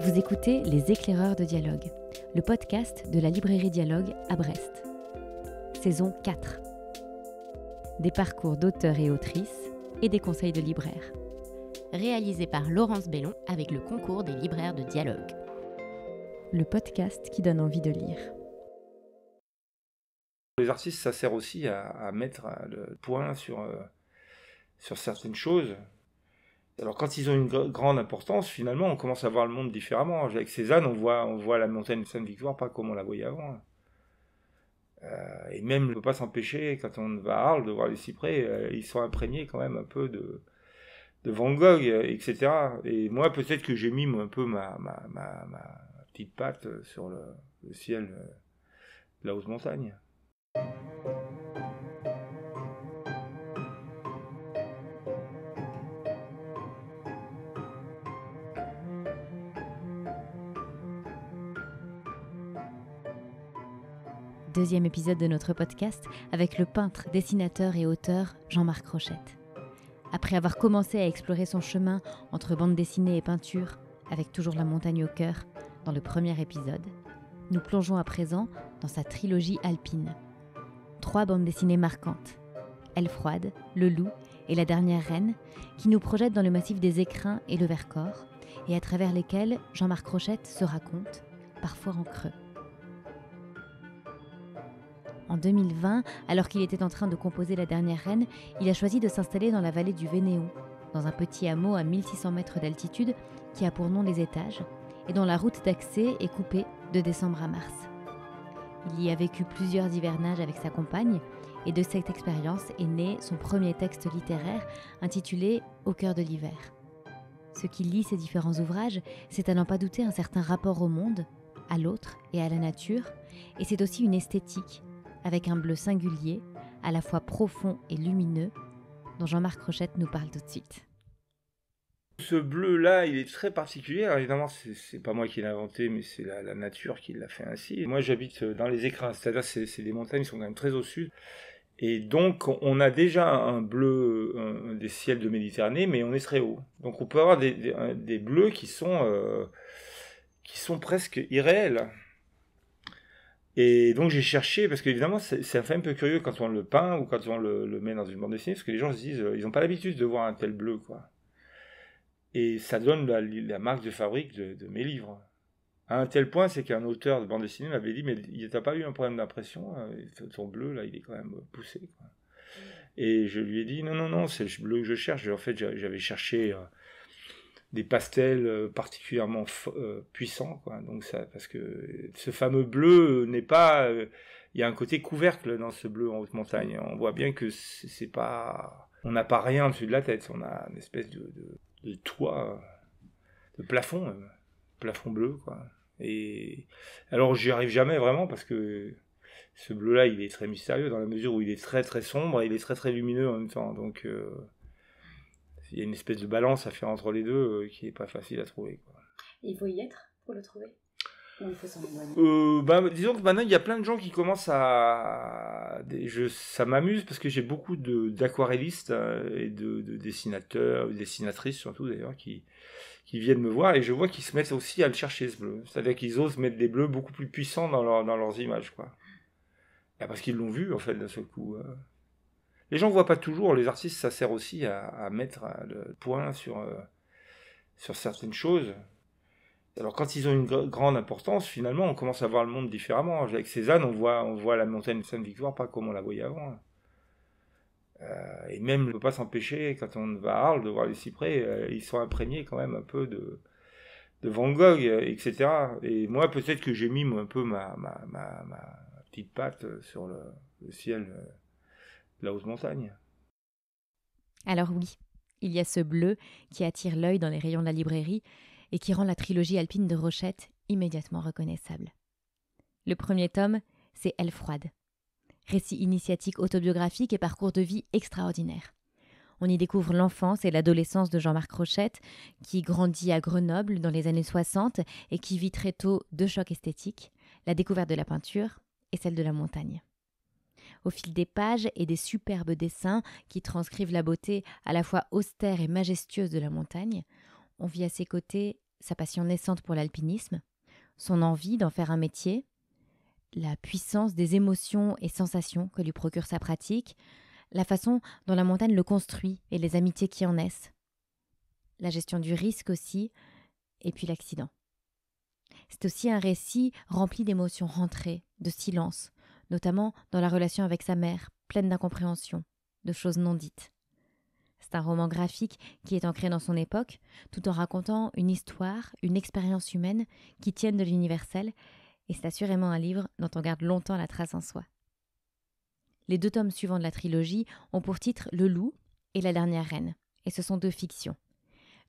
Vous écoutez Les Éclaireurs de Dialogue, le podcast de la librairie Dialogue à Brest. Saison 4. Des parcours d'auteurs et autrices et des conseils de libraires. Réalisé par Laurence Bellon avec le concours des libraires de Dialogue. Le podcast qui donne envie de lire. Les artistes, ça sert aussi à mettre le point sur certaines choses. Alors quand ils ont une grande importance, finalement, on commence à voir le monde différemment. Avec Cézanne, on voit la montagne de Sainte-Victoire pas comme on la voyait avant. Et même, on ne peut pas s'empêcher, quand on va à Arles, de voir les cyprès, ils sont imprégnés quand même un peu de Van Gogh, etc. Et moi, peut-être que j'ai mis un peu ma petite patte sur le ciel de la haute montagne. Deuxième épisode de notre podcast avec le peintre, dessinateur et auteur Jean-Marc Rochette. Après avoir commencé à explorer son chemin entre bande dessinée et peinture, avec toujours la montagne au cœur, dans le premier épisode, nous plongeons à présent dans sa trilogie alpine. 3 bandes dessinées marquantes, Elle froide, Le loup et La dernière reine, qui nous projettent dans le massif des Écrins et le Vercors, et à travers lesquelles Jean-Marc Rochette se raconte, parfois en creux. En 2020, alors qu'il était en train de composer La dernière reine, il a choisi de s'installer dans la vallée du Vénéon, dans un petit hameau à 1600 mètres d'altitude qui a pour nom Les Étages, et dont la route d'accès est coupée de décembre à mars. Il y a vécu plusieurs hivernages avec sa compagne, et de cette expérience est né son premier texte littéraire intitulé Au cœur de l'hiver. Ce qui lie ces différents ouvrages, c'est à n'en pas douter un certain rapport au monde, à l'autre et à la nature, et c'est aussi une esthétique, avec un bleu singulier, à la fois profond et lumineux, dont Jean-Marc Rochette nous parle tout de suite. Ce bleu-là, il est très particulier. Alors évidemment, c'est pas moi qui l'ai inventé, mais c'est la nature qui l'a fait ainsi. Moi, j'habite dans les Écrins, c'est-à-dire c'est des montagnes qui sont quand même très au sud. Et donc, on a déjà un bleu des ciels de Méditerranée, mais on est très haut. Donc, on peut avoir des bleus qui sont presque irréels. Et donc j'ai cherché, parce qu'évidemment c'est fait un peu curieux quand on le peint ou quand on le met dans une bande dessinée, parce que les gens se disent, ils n'ont pas l'habitude de voir un tel bleu, quoi. Et ça donne la marque de fabrique de mes livres. À un tel point, c'est qu'un auteur de bande dessinée m'avait dit, mais t'as pas eu un problème d'impression, ton bleu là, il est quand même poussé, quoi. Et je lui ai dit, non, c'est le bleu que je cherche. En fait, j'avais cherché des pastels particulièrement puissants, quoi. Donc ça, parce que ce fameux bleu n'est pas, il y a un côté couvercle dans ce bleu en haute montagne. On voit bien que c'est pas, on n'a pas rien au-dessus de la tête. On a une espèce de toit, de plafond bleu, quoi. Et alors j'y arrive jamais vraiment parce que ce bleu-là, il est très mystérieux dans la mesure où il est très très sombre et il est très très lumineux en même temps. Donc il y a une espèce de balance à faire entre les deux qui est pas facile à trouver, quoi. Il faut y être pour le trouver, ou il faut s'en éloigner? Disons que maintenant il y a plein de gens qui commencent ça m'amuse parce que j'ai beaucoup d'aquarellistes et de dessinateurs, dessinatrices surtout d'ailleurs, qui viennent me voir et je vois qu'ils se mettent aussi à le chercher, ce bleu. C'est-à-dire qu'ils osent mettre des bleus beaucoup plus puissants dans leurs images, quoi. Et parce qu'ils l'ont vu en fait d'un seul coup. Les gens ne voient pas toujours, les artistes, ça sert aussi à mettre le point sur certaines choses. Alors quand ils ont une grande importance, finalement, on commence à voir le monde différemment. Avec Cézanne, on voit la montagne de Sainte-Victoire pas comme on la voyait avant. Et même, on ne peut pas s'empêcher, quand on va à Arles, de voir les cyprès, ils sont imprégnés quand même un peu de Van Gogh, etc. Et moi, peut-être que j'ai mis un peu ma petite patte sur le ciel de la haute montagne. Alors oui, il y a ce bleu qui attire l'œil dans les rayons de la librairie et qui rend la trilogie alpine de Rochette immédiatement reconnaissable. Le premier tome, c'est Elle froide. Récit initiatique autobiographique et parcours de vie extraordinaire. On y découvre l'enfance et l'adolescence de Jean-Marc Rochette, qui grandit à Grenoble dans les années 60 et qui vit très tôt 2 chocs esthétiques, la découverte de la peinture et celle de la montagne. Au fil des pages et des superbes dessins qui transcrivent la beauté à la fois austère et majestueuse de la montagne, on vit à ses côtés sa passion naissante pour l'alpinisme, son envie d'en faire un métier, la puissance des émotions et sensations que lui procure sa pratique, la façon dont la montagne le construit et les amitiés qui en naissent, la gestion du risque aussi, et puis l'accident. C'est aussi un récit rempli d'émotions rentrées, de silence, notamment dans la relation avec sa mère, pleine d'incompréhension, de choses non dites. C'est un roman graphique qui est ancré dans son époque, tout en racontant une histoire, une expérience humaine qui tiennent de l'universel, et c'est assurément un livre dont on garde longtemps la trace en soi. Les 2 tomes suivants de la trilogie ont pour titre Le Loup et La Dernière Reine, et ce sont 2 fictions.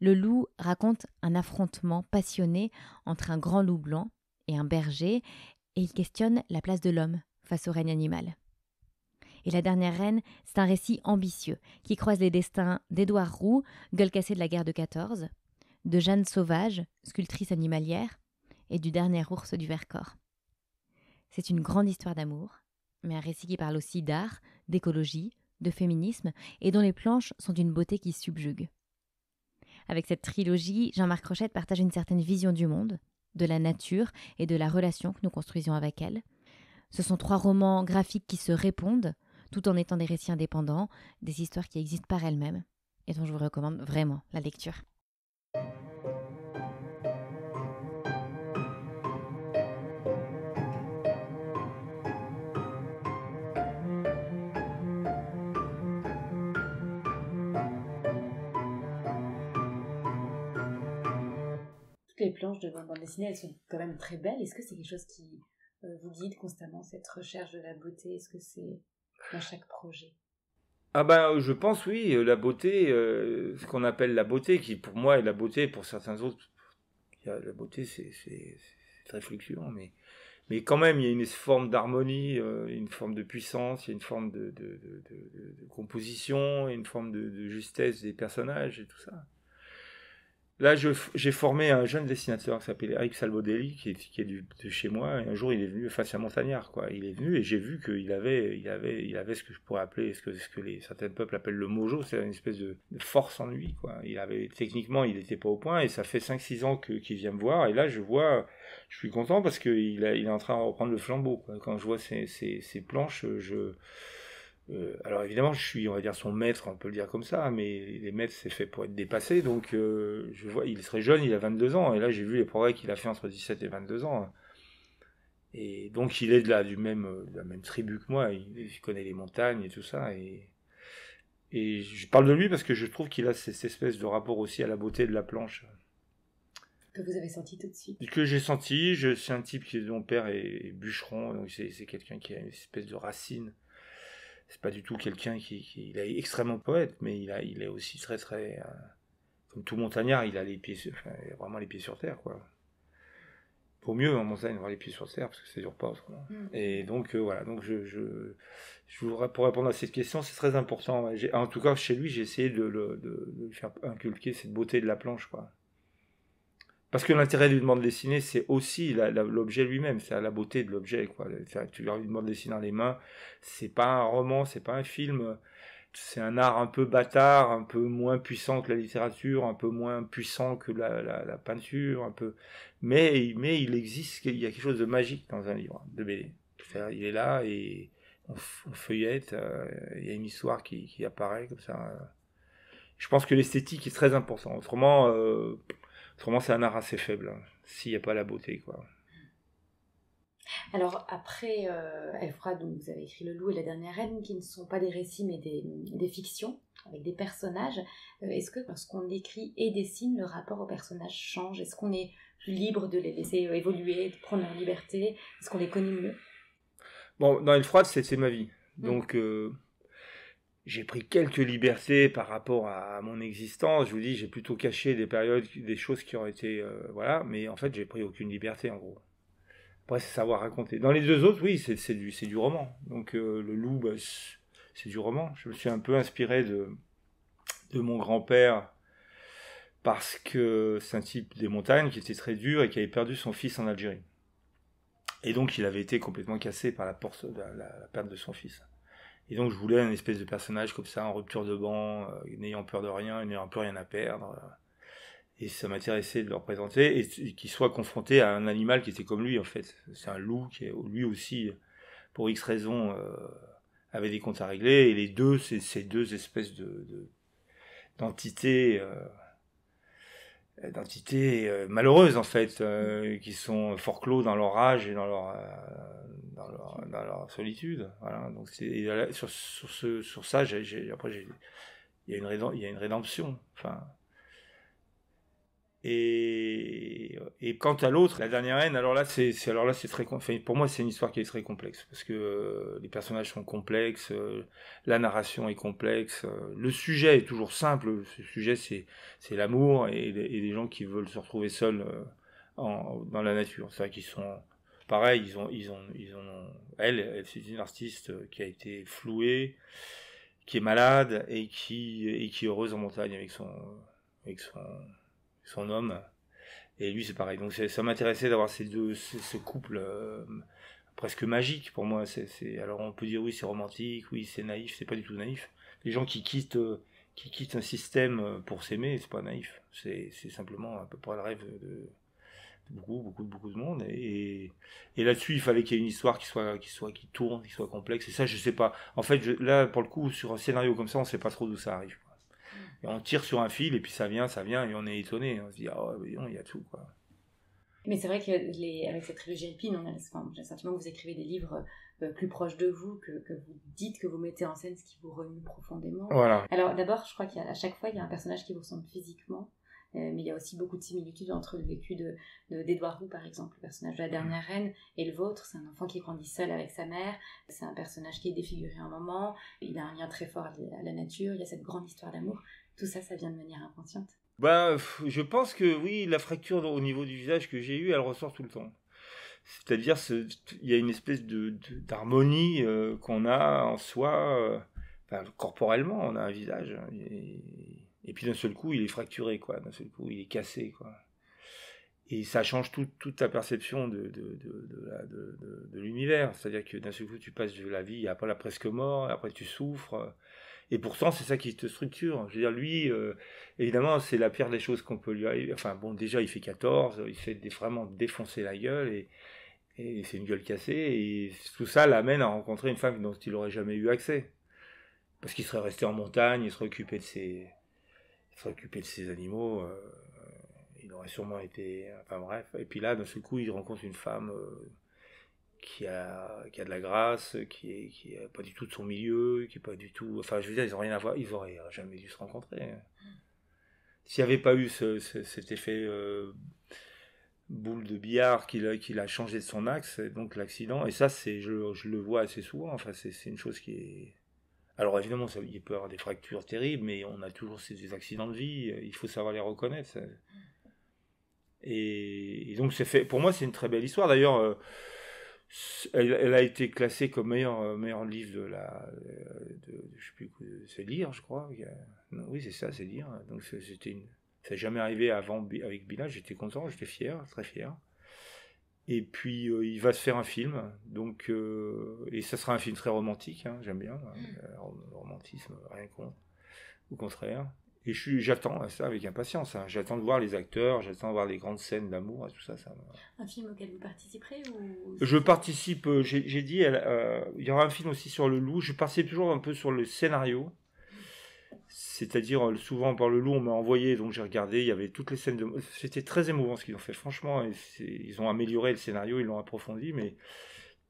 Le Loup raconte un affrontement passionné entre un grand loup blanc et un berger, et il questionne la place de l'homme face au règne animal. Et La Dernière Reine, c'est un récit ambitieux qui croise les destins d'Édouard Roux, gueule cassée de la guerre de 14, de Jeanne Sauvage, sculptrice animalière, et du dernier ours du Vercors. C'est une grande histoire d'amour, mais un récit qui parle aussi d'art, d'écologie, de féminisme, et dont les planches sont d'une beauté qui subjugue. Avec cette trilogie, Jean-Marc Rochette partage une certaine vision du monde, de la nature et de la relation que nous construisions avec elle. Ce sont 3 romans graphiques qui se répondent, tout en étant des récits indépendants, des histoires qui existent par elles-mêmes, et dont je vous recommande vraiment la lecture. Toutes les planches de votre bande dessinée, elles sont quand même très belles. Est-ce que c'est quelque chose qui vous guide constamment, cette recherche de la beauté? Est-ce que c'est dans chaque projet? Ah ben, je pense oui, la beauté, ce qu'on appelle la beauté, qui pour moi est la beauté, pour certains autres, la beauté c'est très fluctuant, mais quand même il y a une forme d'harmonie, une forme de puissance, il y a une forme de composition, une forme de justesse des personnages et tout ça. Là, j'ai formé un jeune dessinateur qui s'appelle Eric Salvodelli, qui est de chez moi, et un jour il est venu, enfin c'est un montagnard, quoi. Il est venu et j'ai vu qu'il avait ce que je pourrais appeler, ce que certains peuples appellent le mojo, c'est une espèce de force en lui, quoi. Techniquement, il n'était pas au point, et ça fait 5-6 ans qu'il vient me voir, et là je suis content parce qu'il est en train de reprendre le flambeau, quoi. Quand je vois ces planches, alors évidemment, je suis, on va dire, son maître, on peut le dire comme ça, mais les maîtres, c'est fait pour être dépassé, donc je vois, il serait jeune, il a 22 ans, et là j'ai vu les progrès qu'il a fait entre 17 et 22 ans, et donc il est de la même tribu que moi, il connaît les montagnes et tout ça, et je parle de lui parce que je trouve qu'il a cette espèce de rapport aussi à la beauté de la planche. Que vous avez senti tout de suite? Que j'ai senti, c'est un type dont père est bûcheron, donc c'est quelqu'un qui a une espèce de racine. C'est pas du tout quelqu'un il est extrêmement poète, mais il est aussi très très comme tout montagnard, il a vraiment les pieds sur terre, quoi. Vaut mieux en montagne avoir les pieds sur terre parce que ça dure pas autrement. Et donc voilà, donc je voudrais, pour répondre à cette question, c'est très important. En tout cas chez lui, j'ai essayé de lui faire inculquer cette beauté de la planche, quoi. Parce que l'intérêt d'une bande dessinée, c'est aussi l'objet lui-même, c'est la beauté de l'objet, quoi. Tu regardes une bande dessinée dans les mains, c'est pas un roman, c'est pas un film, c'est un art un peu bâtard, un peu moins puissant que la littérature, un peu moins puissant que la peinture, un peu. Mais il existe, il y a quelque chose de magique dans un livre de BD. Il est là et on feuillette, il y a une histoire qui apparaît comme ça. Je pense que l'esthétique est très importante. Autrement, c'est un art assez faible, hein, s'il n'y a pas la beauté, quoi. Alors, après Elfrad, donc vous avez écrit Le Loup et la Dernière Reine, qui ne sont pas des récits, mais des fictions, avec des personnages. Est-ce que lorsqu'on écrit et dessine, le rapport aux personnages change? Est-ce qu'on est plus libre de les laisser évoluer, de prendre leur liberté? Est-ce qu'on les connaît mieux? Bon, dans Elfrad, c'est ma vie. Donc, j'ai pris quelques libertés par rapport à mon existence. Je vous dis, j'ai plutôt caché des périodes, des choses qui ont été... voilà, mais en fait, j'ai pris aucune liberté, en gros. Après, c'est savoir raconter. Dans les 2 autres, oui, c'est du roman. Donc, Le Loup, bah, c'est du roman. Je me suis un peu inspiré de mon grand-père, parce que c'est un type des montagnes qui était très dur et qui avait perdu son fils en Algérie. Et donc, il avait été complètement cassé par la perte de son fils. Et donc je voulais un espèce de personnage comme ça, en rupture de banc, n'ayant peur de rien, n'ayant plus rien à perdre. Et ça m'intéressait de le représenter et qu'il soit confronté à un animal qui était comme lui, en fait. C'est un loup qui, lui aussi, pour X raisons, avait des comptes à régler. Et les deux, c'est ces deux espèces d'entités malheureuses, en fait, qui sont forclos dans leur rage et dans leur solitude. Voilà. Donc sur ça, après, il y a une rédemption. Enfin... Et quant à l'autre, la dernière haine, alors là c'est très, enfin, pour moi c'est une histoire qui est très complexe parce que les personnages sont complexes, la narration est complexe, le sujet est toujours simple. Le sujet c'est l'amour et des gens qui veulent se retrouver seuls dans la nature. C'est vrai qu'ils sont pareil, elle c'est une artiste qui a été flouée, qui est malade et qui est heureuse en montagne avec son homme, et lui c'est pareil. Donc ça m'intéressait d'avoir ce couple presque magique pour moi. Alors on peut dire oui c'est romantique, oui c'est naïf, c'est pas du tout naïf. Les gens qui quittent un système pour s'aimer, c'est pas naïf, c'est simplement à peu près le rêve de beaucoup de monde. Et là-dessus il fallait qu'il y ait une histoire qui tourne, qui soit complexe. Et ça je sais pas. En fait là pour le coup sur un scénario comme ça on sait pas trop d'où ça arrive. Et on tire sur un fil et puis ça vient et on est étonné. On se dit ah ouais, il y a tout quoi. Mais c'est vrai qu'avec cette trilogie alpine, j'ai le sentiment que vous écrivez des livres plus proches de vous, que vous dites, que vous mettez en scène ce qui vous remue profondément. Voilà. Alors d'abord, je crois qu'à chaque fois, il y a un personnage qui vous ressemble physiquement, mais il y a aussi beaucoup de similitudes entre le vécu d'Édouard Roux, par exemple, le personnage de la dernière reine, et le vôtre. C'est un enfant qui grandit seul avec sa mère, c'est un personnage qui est défiguré à un moment, il a un lien très fort à la nature, il y a cette grande histoire d'amour. Tout ça, ça vient de manière inconsciente. Je pense que oui, la fracture au niveau du visage que j'ai eue, elle ressort tout le temps. C'est-à-dire, il y a une espèce d'harmonie qu'on a en soi, corporellement, on a un visage. Et puis d'un seul coup, il est fracturé, quoi. D'un seul coup, il est cassé, quoi. Et ça change toute ta perception de l'univers. C'est-à-dire que d'un seul coup, tu passes de la vie après la presque mort, après tu souffres. Et pourtant, c'est ça qui te structure. Je veux dire, lui, évidemment, c'est la pire des choses qu'on peut lui arriver. Enfin, bon, déjà, il fait 14, il fait vraiment défoncer la gueule, et c'est une gueule cassée, et tout ça l'amène à rencontrer une femme dont il n'aurait jamais eu accès. Parce qu'il serait resté en montagne, il serait occupé de ses animaux, il aurait sûrement été... Enfin bref. Et puis là, d'un seul coup, il rencontre une femme... qui a de la grâce, qui est pas du tout de son milieu, qui est pas du tout... Enfin, je veux dire, ils ont rien à voir, ils auraient jamais dû se rencontrer. S'il n'y avait pas eu cet effet boule de billard qu'il a changé de son axe, donc l'accident, et ça, je le vois assez souvent, enfin, c'est une chose qui est... Alors évidemment, il peut y avoir des fractures terribles, mais on a toujours ces accidents de vie, il faut savoir les reconnaître. Ça. Et donc, pour moi, c'est une très belle histoire. D'ailleurs, elle a été classée comme meilleur livre je sais plus, c'est Lire, je crois. Non, oui, c'est ça, c'est Lire. Donc ça n'est jamais arrivé avant avec Bilal. J'étais content, j'étais fier, très fier. Et puis il va se faire un film, donc et ça sera un film très romantique. Hein, j'aime bien le romantisme, rien contre, au contraire. Et j'attends ça avec impatience. Hein. J'attends de voir les acteurs, j'attends de voir les grandes scènes d'amour, tout ça. Un film auquel vous participerez ou... Je participe, j'ai dit, il y aura un film aussi sur le loup. Je participe toujours un peu sur le scénario. C'est-à-dire, souvent par le loup, on m'a envoyé, donc j'ai regardé, il y avait toutes les scènes C'était très émouvant ce qu'ils ont fait, franchement. Ils ont amélioré le scénario, ils l'ont approfondi, mais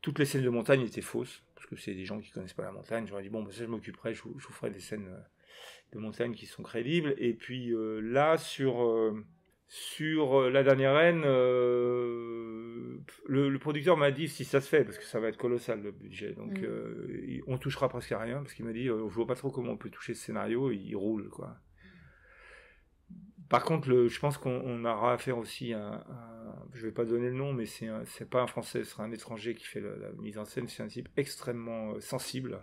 toutes les scènes de montagne étaient fausses, parce que c'est des gens qui connaissent pas la montagne. J'aurais dit, bon, ça je m'occuperai, je vous ferai des scènes de montagne qui sont crédibles. Et puis là, sur La Dernière Reine, le producteur m'a dit si ça se fait, parce que ça va être colossal le budget, donc on touchera presque à rien, parce qu'il m'a dit je vois pas trop comment on peut toucher ce scénario, il roule quoi. Par contre, je pense qu'on aura affaire aussi à je vais pas donner le nom, mais c'est pas un Français, ce sera un étranger qui fait la mise en scène. C'est un type extrêmement sensible.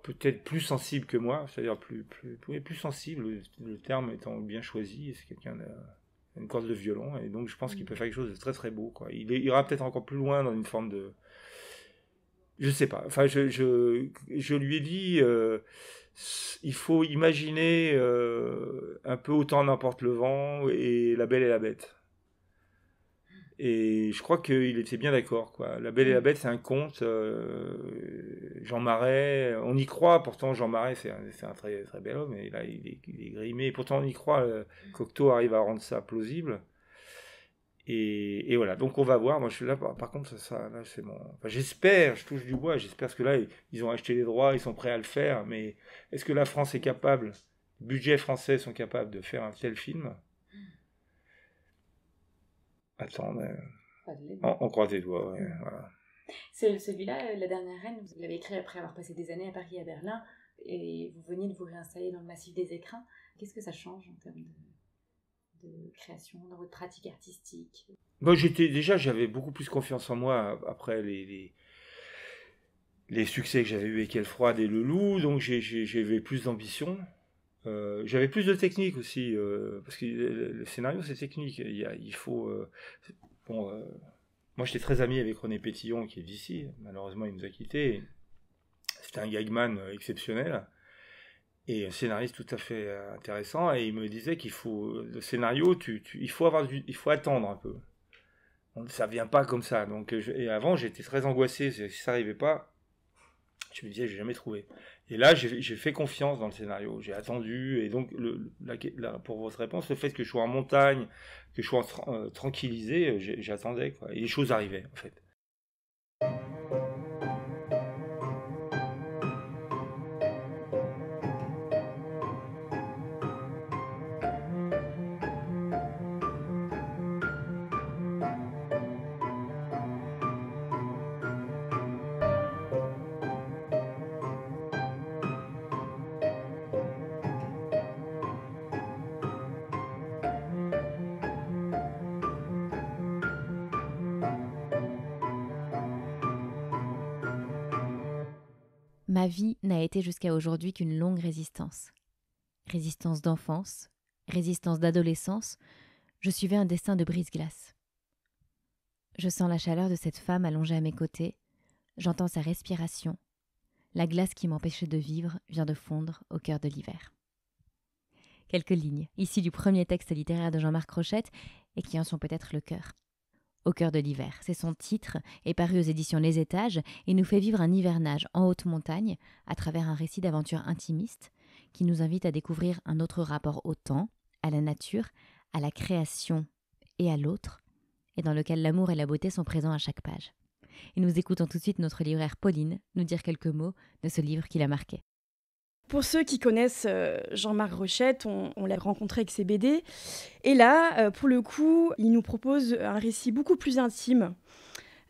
Peut-être plus sensible que moi, c'est-à-dire plus sensible, le terme étant bien choisi. C'est quelqu'un une corde de violon, et donc je pense qu'il peut faire quelque chose de très très beau, quoi. Il ira peut-être encore plus loin dans une forme de... Je sais pas, enfin je lui ai dit, il faut imaginer un peu Autant n'emporte le vent et La Belle et la Bête. Et je crois qu'il était bien d'accord, quoi. La Belle et la Bête, c'est un conte. Jean Marais, on y croit. Pourtant, Jean Marais, c'est un très, très bel homme. Et là, il est grimé. Pourtant, on y croit. Cocteau arrive à rendre ça plausible. Et voilà. Donc, on va voir. Moi, je suis là. Par contre, ça, là, c'est mon. Enfin, j'espère. Je touche du bois. J'espère parce que là, ils ont acheté les droits. Ils sont prêts à le faire. Mais est-ce que la France est capable, les budgets français sont capables de faire un tel film? Attends, on croise les doigts, ouais, voilà. C'est celui-là, La Dernière Reine, vous l'avez écrit après avoir passé des années à Paris et à Berlin, et vous veniez de vous réinstaller dans le massif des Écrins. Qu'est-ce que ça change en termes de création, dans votre pratique artistique? Moi, j'avais beaucoup plus confiance en moi après les succès que j'avais eu avec Elfroide et Le Loup, donc j'avais plus d'ambition. J'avais plus de technique aussi, parce que le scénario c'est technique. Il faut. Moi j'étais très ami avec René Pétillon qui est d'ici, malheureusement il nous a quittés. C'était un gagman exceptionnel et un scénariste tout à fait intéressant. Et il me disait qu'il faut. Le scénario, il faut attendre un peu. Ça vient pas comme ça. Donc, et avant j'étais très angoissé, si ça n'arrivait pas. Je me disais, j'ai jamais trouvé. Et là, j'ai fait confiance dans le scénario. J'ai attendu. Et donc, pour votre réponse, le fait que je sois en montagne, que je sois tranquillisé, j'attendais, quoi. Et les choses arrivaient, en fait. Ma vie n'a été jusqu'à aujourd'hui qu'une longue résistance. Résistance d'enfance, résistance d'adolescence, je suivais un destin de brise-glace. Je sens la chaleur de cette femme allongée à mes côtés, j'entends sa respiration. La glace qui m'empêchait de vivre vient de fondre au cœur de l'hiver. Quelques lignes, ici du premier texte littéraire de Jean-Marc Rochette, et qui en sont peut-être le cœur. Au cœur de l'hiver, c'est son titre, est paru aux éditions Les Étages, et nous fait vivre un hivernage en haute montagne, à travers un récit d'aventure intimiste, qui nous invite à découvrir un autre rapport au temps, à la nature, à la création et à l'autre, et dans lequel l'amour et la beauté sont présents à chaque page. Et nous écoutons tout de suite notre libraire Pauline nous dire quelques mots de ce livre qui l'a marqué. Pour ceux qui connaissent Jean-Marc Rochette, on l'a rencontré avec ses BD. Et là, pour le coup, il nous propose un récit beaucoup plus intime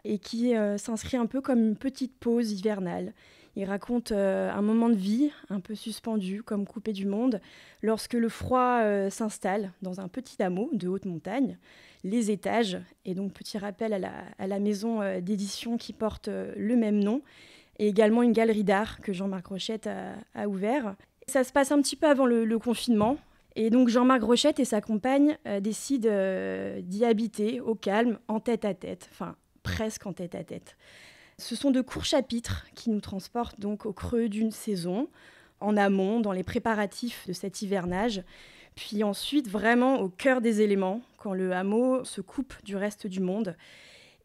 et qui s'inscrit un peu comme une petite pause hivernale. Il raconte un moment de vie un peu suspendu, comme coupé du monde, lorsque le froid s'installe dans un petit hameau de haute montagne, Les Étages. Et donc, petit rappel à la maison d'édition qui porte le même nom, et également une galerie d'art que Jean-Marc Rochette a ouvert. Ça se passe un petit peu avant le confinement. Et donc Jean-Marc Rochette et sa compagne décident d'y habiter au calme, en tête-à-tête, enfin presque en tête-à-tête. Ce sont de courts chapitres qui nous transportent donc au creux d'une saison, en amont, dans les préparatifs de cet hivernage, puis ensuite vraiment au cœur des éléments, quand le hameau se coupe du reste du monde,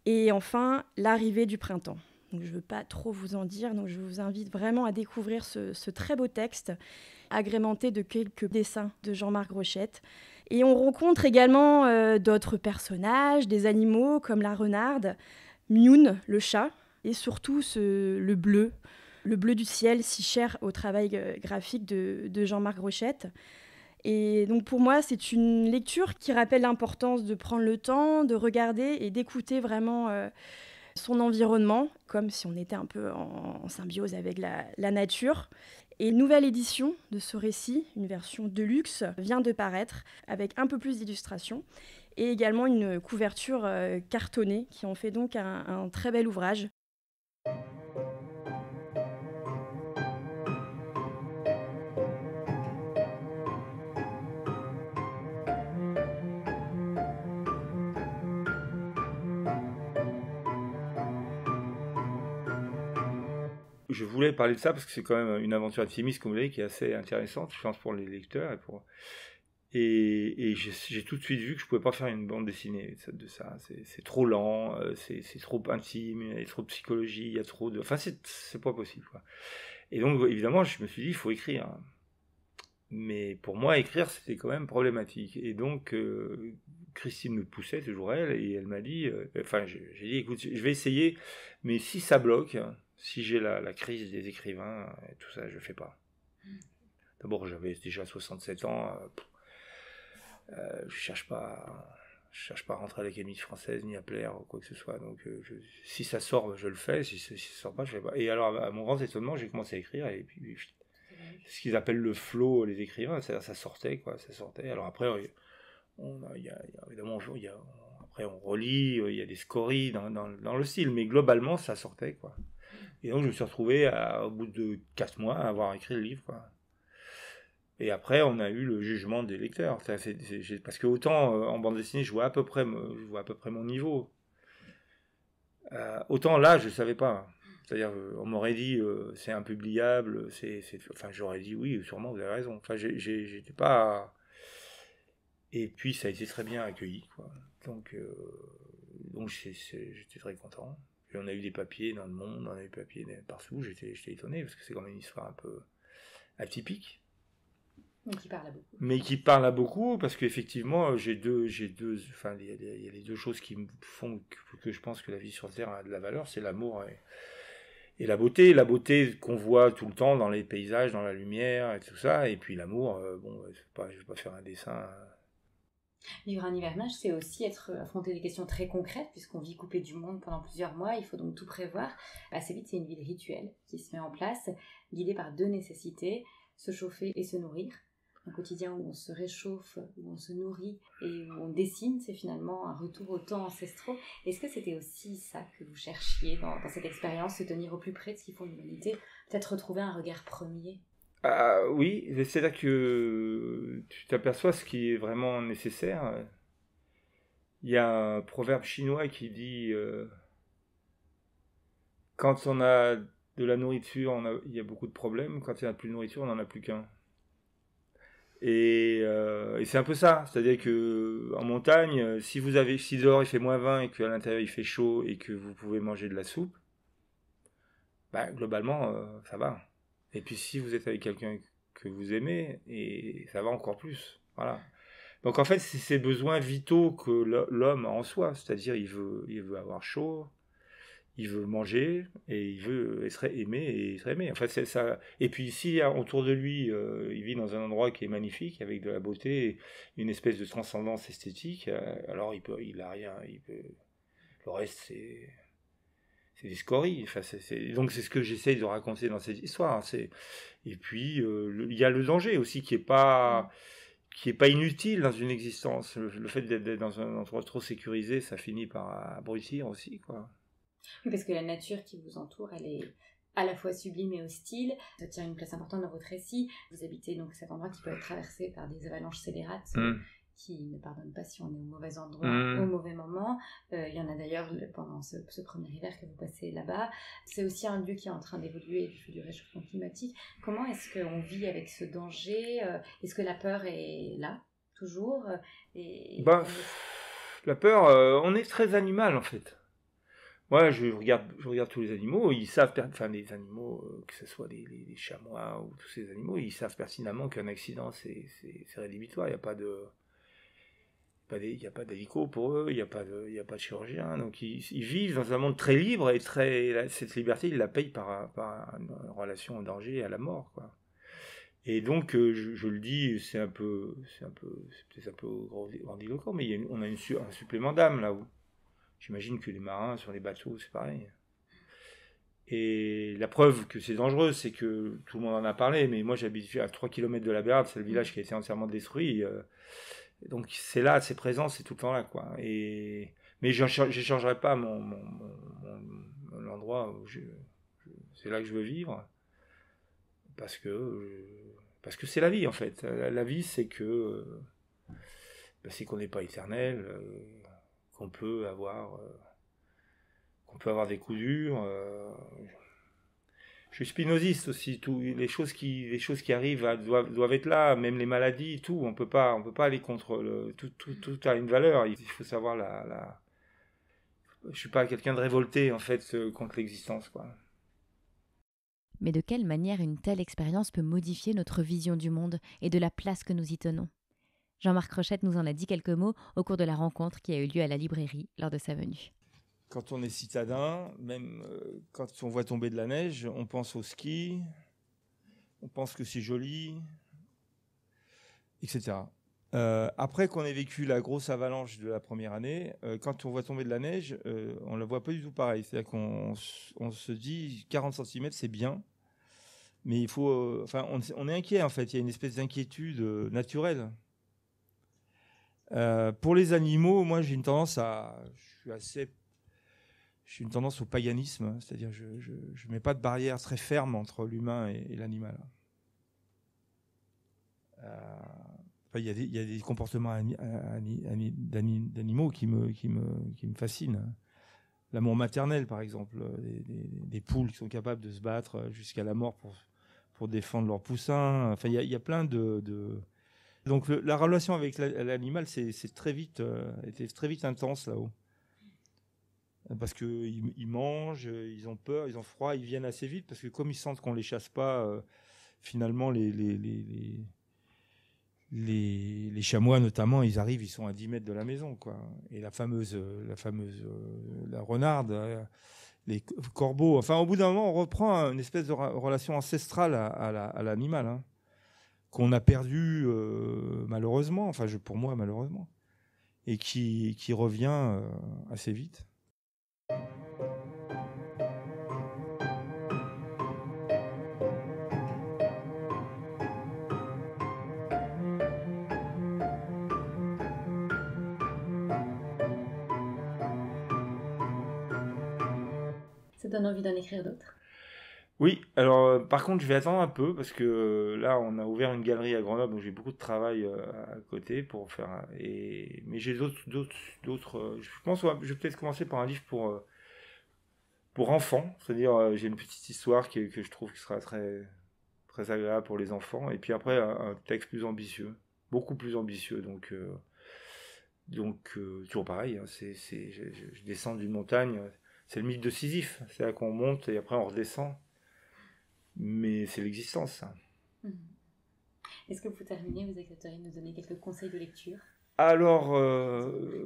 et enfin l'arrivée du printemps. Donc, je ne veux pas trop vous en dire, donc je vous invite vraiment à découvrir ce très beau texte, agrémenté de quelques dessins de Jean-Marc Rochette. Et on rencontre également d'autres personnages, des animaux comme la renarde, Mioun, le chat, et surtout le bleu du ciel si cher au travail graphique de Jean-Marc Rochette. Et donc pour moi, c'est une lecture qui rappelle l'importance de prendre le temps, de regarder et d'écouter vraiment son environnement, comme si on était un peu en symbiose avec la nature. Et une nouvelle édition de ce récit, une version de luxe, vient de paraître avec un peu plus d'illustrations et également une couverture cartonnée qui en fait donc un très bel ouvrage. je voulais parler de ça parce que c'est quand même une aventure intimiste, comme vous l'avez, qui est assez intéressante, je pense, pour les lecteurs. Et j'ai tout de suite vu que je pouvais pas faire une bande dessinée de ça. C'est trop lent, c'est trop intime, il y a trop de psychologie, il y a trop de... Enfin, c'est pas possible, quoi. Et donc, évidemment, je me suis dit, il faut écrire. Mais pour moi, écrire, c'était quand même problématique. Et donc, Christine me poussait, toujours elle, et elle m'a dit... j'ai dit, écoute, je vais essayer, mais si ça bloque, si j'ai la crise des écrivains, et tout ça, je fais pas. D'abord, j'avais déjà 67 ans... je cherche pas à rentrer à l'Académie française ni à plaire ou quoi que ce soit. Donc si ça sort, je le fais. Si ça sort pas, je fais pas. Et alors, à mon grand étonnement, j'ai commencé à écrire et puis ce qu'ils appellent le flow, les écrivains, c'est-à-dire ça sortait, quoi, ça sortait. Alors après, évidemment, après on relit, il y a des scories dans le style, mais globalement ça sortait, quoi. Et donc je me suis retrouvé au bout de 4 mois à avoir écrit le livre, quoi. Et après, on a eu le jugement des lecteurs. Parce que autant en bande dessinée, je vois à peu près mon niveau. Autant là, je ne savais pas. C'est-à-dire, on m'aurait dit, c'est impubliable. Enfin, j'aurais dit, oui, sûrement, vous avez raison. Enfin, j'étais pas... Et puis, ça a été très bien accueilli, quoi. Donc j'étais très content. Et on a eu des papiers dans le monde, on a eu des papiers partout. J'étais étonné, parce que c'est quand même une histoire un peu atypique. Mais qui parle à beaucoup, parce qu'effectivement, il y a les deux choses qui me font que je pense que la vie sur Terre a de la valeur, c'est l'amour et la beauté. La beauté qu'on voit tout le temps dans les paysages, dans la lumière et tout ça, et puis l'amour, je vais pas faire un dessin. Vivre un hivernage, c'est aussi affronter des questions très concrètes, puisqu'on vit coupé du monde pendant plusieurs mois, il faut donc tout prévoir. Assez vite, c'est une vie de rituel qui se met en place, guidée par 2 nécessités, se chauffer et se nourrir. Un quotidien où on se réchauffe, où on se nourrit et où on dessine, c'est finalement un retour aux temps ancestraux. Est-ce que c'était aussi ça que vous cherchiez dans cette expérience, se tenir au plus près de ce qui font l'humanité, peut-être retrouver un regard premier? Oui, c'est-à-dire que tu t'aperçois ce qui est vraiment nécessaire. Il y a un proverbe chinois qui dit quand on a de la nourriture, il y a beaucoup de problèmes. Quand il n'y a plus de nourriture, on n'en a plus qu'un. Et c'est un peu ça, c'est-à-dire que en montagne, si dehors il fait -20 et qu'à l'intérieur il fait chaud et que vous pouvez manger de la soupe, globalement ça va. Et puis si vous êtes avec quelqu'un que vous aimez, et ça va encore plus. Voilà. Donc en fait, c'est ces besoins vitaux que l'homme a en soi, c'est-à-dire il veut avoir chaud, il veut manger et il veut être aimé et être aimé. Enfin, c'est ça. Et puis si autour de lui, il vit dans un endroit qui est magnifique, avec de la beauté, une espèce de transcendance esthétique, alors il a rien. Le reste, c'est des scories. Enfin, donc c'est ce que j'essaye de raconter dans cette histoire. Et puis il y a le danger aussi qui est pas inutile dans une existence. Le fait d'être dans un endroit trop sécurisé, ça finit par abrutir aussi, quoi. Oui, parce que la nature qui vous entoure, elle est à la fois sublime et hostile. Ça tient une place importante dans votre récit. Vous habitez donc cet endroit qui peut être traversé par des avalanches scélérates qui ne pardonnent pas si on est au mauvais endroit, au mauvais moment. Il y en a d'ailleurs pendant ce premier hiver que vous passez là-bas. C'est aussi un lieu qui est en train d'évoluer du fait du réchauffement climatique. Comment est-ce qu'on vit avec ce danger? Est-ce que la peur est là, toujours? La peur, on est très animal en fait. Moi, je regarde tous les animaux, ils savent, les animaux, que ce soit les chamois ou tous ces animaux, ils savent pertinemment qu'un accident, c'est rédhibitoire. Il n'y a pas d'hélico pour eux, il n'y a pas de chirurgien. Donc, ils vivent dans un monde très libre et cette liberté, ils la payent par une relation au danger et à la mort, quoi. Et donc, je le dis, c'est peut-être un peu grandiloquent, mais on a un supplément d'âme là-haut. J'imagine que les marins sur les bateaux, c'est pareil. Et la preuve que c'est dangereux, c'est que tout le monde en a parlé, mais moi j'habite à 3 km de la Bérarde, c'est le village qui a été entièrement détruit. Donc c'est là, c'est présent, c'est tout le temps là, quoi. Mais j'échangerai pas l'endroit où c'est là que je veux vivre, parce que c'est la vie en fait. La vie, c'est que c'est qu'on n'est pas éternel. Qu'on peut avoir des coups durs. suis spinoziste aussi. Les choses qui arrivent doivent être là, même les maladies, tout. On peut pas aller contre tout a une valeur. Il faut savoir Je suis pas quelqu'un de révolté en fait contre l'existence, quoi. Mais de quelle manière une telle expérience peut modifier notre vision du monde et de la place que nous y tenons? Jean-Marc Rochette nous en a dit quelques mots au cours de la rencontre qui a eu lieu à la librairie lors de sa venue. Quand on est citadin, même quand on voit tomber de la neige, on pense au ski, on pense que c'est joli, etc. Après qu'on ait vécu la grosse avalanche de la première année, quand on voit tomber de la neige, on ne la voit pas du tout pareil. C'est-à-dire qu'on se dit 40 cm, c'est bien, mais il faut... on est inquiet, en fait. Il y a une espèce d'inquiétude naturelle. Pour les animaux, moi, j'ai une tendance au paganisme, c'est-à-dire je ne mets pas de barrière très ferme entre l'humain et l'animal. Il y a des comportements d'animaux qui me fascinent. L'amour maternel, par exemple, des poules qui sont capables de se battre jusqu'à la mort pour défendre leurs poussins. Enfin, il y a plein de... Donc la relation avec l'animal, c'est très vite, était très vite intense là-haut. Parce qu'ils mangent, ils ont peur, ils ont froid, ils viennent assez vite, parce que comme ils sentent qu'on les chasse pas, finalement les chamois notamment, ils arrivent, ils sont à 10 mètres de la maison, quoi. Et la renarde, les corbeaux, enfin au bout d'un moment on reprend une espèce de relation ancestrale à l'animal, hein, qu'on a perdu malheureusement, enfin pour moi malheureusement, et qui revient assez vite. Ça donne envie d'en écrire d'autres? Oui, alors par contre je vais attendre un peu parce que là on a ouvert une galerie à Grenoble, donc j'ai beaucoup de travail à côté pour faire. Mais j'ai d'autres. Je pense que je vais peut-être commencer par un livre pour enfants, c'est-à-dire j'ai une petite histoire que je trouve qui sera très très agréable pour les enfants, et puis après un texte plus ambitieux, beaucoup plus ambitieux, donc toujours pareil, hein, je descends d'une montagne, c'est le mythe de Sisyphe, c'est là qu'on monte et après on redescend. Mais c'est l'existence, ça. Est-ce que pour terminer, vous accepteriez de nous donner quelques conseils de lecture? Alors,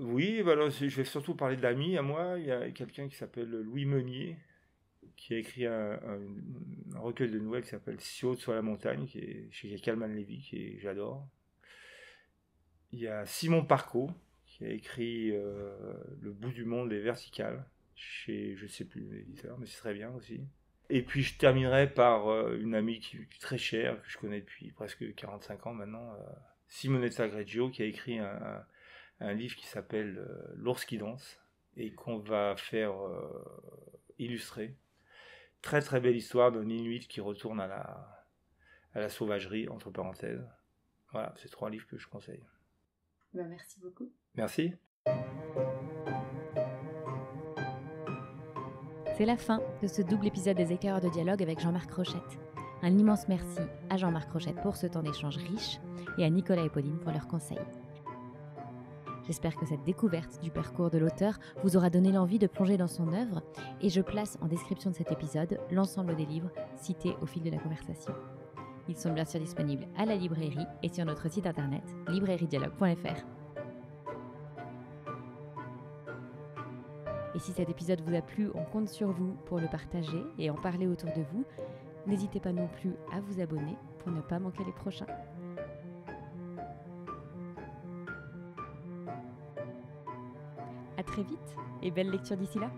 oui, alors, je vais surtout parler d'amis à moi. Il y a quelqu'un qui s'appelle Louis Meunier, qui a écrit un recueil de nouvelles qui s'appelle Si haute soit la montagne, qui est chez Calman Levy, que j'adore. Il y a Simon Parco, qui a écrit Le bout du monde est vertical, chez, je ne sais plus l'éditeur, mais c'est très bien aussi. Et puis je terminerai par une amie qui est très chère, que je connais depuis presque 45 ans maintenant, Simonetta Greggio, qui a écrit un livre qui s'appelle L'ours qui danse, et qu'on va faire illustrer. Très très belle histoire d'un Inuit qui retourne à la sauvagerie, entre parenthèses. Voilà, c'est 3 livres que je conseille. Ben, merci beaucoup. Merci. C'est la fin de ce double épisode des Éclaireurs de dialogue avec Jean-Marc Rochette. Un immense merci à Jean-Marc Rochette pour ce temps d'échange riche et à Nicolas et Pauline pour leurs conseils. J'espère que cette découverte du parcours de l'auteur vous aura donné l'envie de plonger dans son œuvre, et je place en description de cet épisode l'ensemble des livres cités au fil de la conversation. Ils sont bien sûr disponibles à la librairie et sur notre site internet librairiedialogue.fr. Et si cet épisode vous a plu, on compte sur vous pour le partager et en parler autour de vous. N'hésitez pas non plus à vous abonner pour ne pas manquer les prochains. À très vite et belle lecture d'ici là.